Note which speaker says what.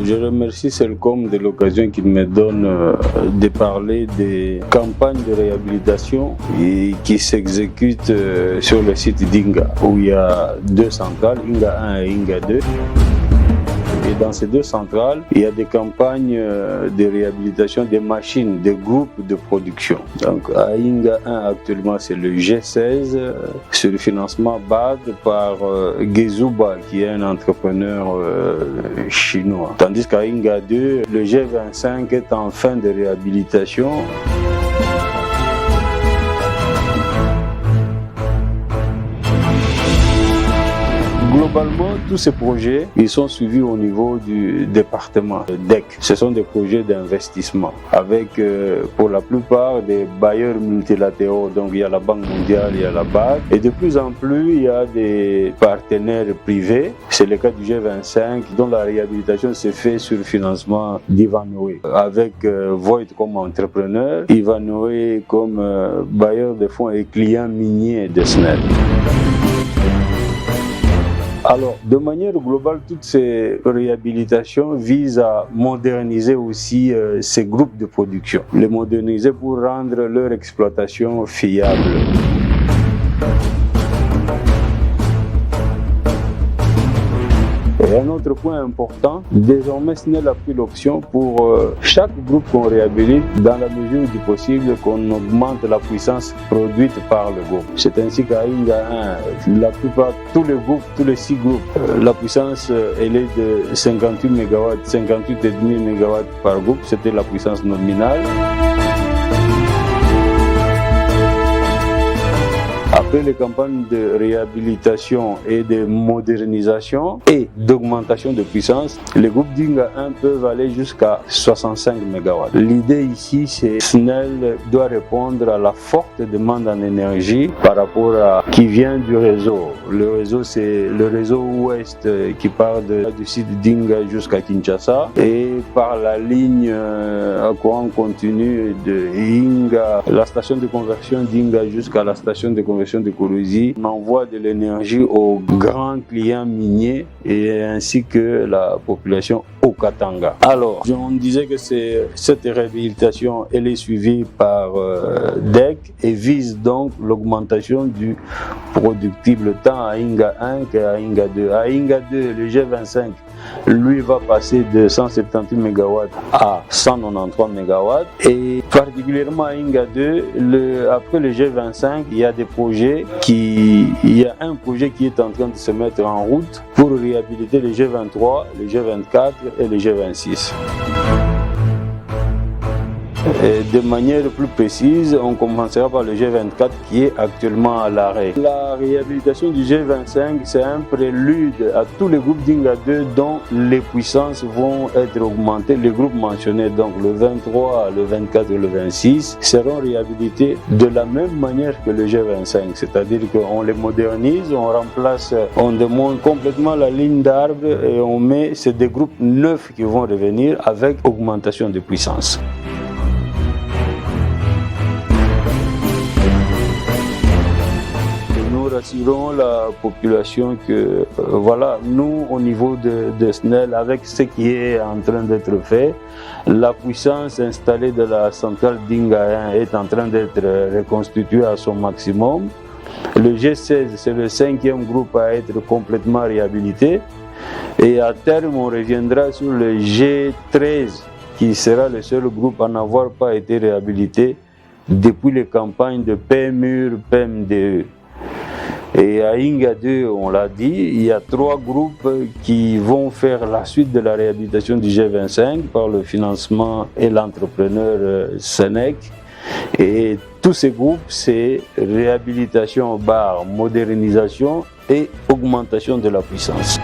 Speaker 1: Je remercie Celcom de l'occasion qu'il me donne de parler des campagnes de réhabilitation qui s'exécutent sur le site d'Inga, où il y a deux centrales, Inga 1 et Inga 2. Et dans ces deux centrales, il y a des campagnes de réhabilitation des machines, des groupes de production. Donc à Inga 1 actuellement c'est le G16 sur le financement BAD par Gezuba qui est un entrepreneur chinois. Tandis qu'à Inga 2, le G25 est en fin de réhabilitation. Globalement, tous ces projets, ils sont suivis au niveau du département DEC. Ce sont des projets d'investissement avec, pour la plupart, des bailleurs multilatéraux. Donc, il y a la Banque mondiale, il y a la BAD. Et de plus en plus, il y a des partenaires privés. C'est le cas du G25, dont la réhabilitation se fait sur le financement d'Ivanhoé. Avec Voigt comme entrepreneur, Ivanhoé comme bailleur de fonds et client minier de SNEL. Alors, de manière globale, toutes ces réhabilitations visent à moderniser aussi ces groupes de production. Les moderniser pour rendre leur exploitation fiable. Et un autre point important, désormais SNEL a pris l'option pour chaque groupe qu'on réhabilite, dans la mesure du possible, qu'on augmente la puissance produite par le groupe. C'est ainsi qu'à Inga 1, la plupart, tous les groupes, tous les 6 groupes, la puissance elle est de 58 MW, 58,5 MW par groupe, c'était la puissance nominale. Après les campagnes de réhabilitation et de modernisation et d'augmentation de puissance, les groupes d'Inga 1 peuvent aller jusqu'à 65 MW. L'idée ici, c'est que SNEL doit répondre à la forte demande en énergie par rapport à qui vient du réseau. Le réseau, c'est le réseau ouest qui part du site d'Inga jusqu'à Kinshasa et par la ligne à courant continu de Inga, la station de conversion d'Inga jusqu'à la station de conversion de Kourouzi, on envoie de l'énergie aux grands clients miniers et ainsi que la population au Katanga. Alors, on disait que cette réhabilitation elle est suivie par DEC et vise donc l'augmentation du productible tant à Inga 1 qu'à Inga 2. À Inga 2, le G25 lui va passer de 178 MW à 193 MW et particulièrement à Inga 2, après le G25, il y a des projets il y a un projet qui est en train de se mettre en route pour réhabiliter le G23, le G24 et le G26. Et de manière plus précise, on commencera par le G24 qui est actuellement à l'arrêt. La réhabilitation du G25, c'est un prélude à tous les groupes d'Inga 2 dont les puissances vont être augmentées. Les groupes mentionnés, donc le 23, le 24 et le 26, seront réhabilités de la même manière que le G25, c'est-à-dire qu'on les modernise, on remplace, on démonte complètement la ligne d'arbre et on met, c'est des groupes neufs qui vont revenir avec augmentation de puissance. Rassurons la population que voilà, nous au niveau de SNEL, avec ce qui est en train d'être fait, la puissance installée de la centrale d'Inga 1 est en train d'être reconstituée à son maximum. Le G16, c'est le 5e groupe à être complètement réhabilité et à terme on reviendra sur le G13 qui sera le seul groupe à n'avoir pas été réhabilité depuis les campagnes de PMUR, PMDE. Et à Inga 2, on l'a dit, il y a 3 groupes qui vont faire la suite de la réhabilitation du G25 par le financement et l'entrepreneur Senec. Et tous ces groupes, c'est réhabilitation, modernisation et augmentation de la puissance.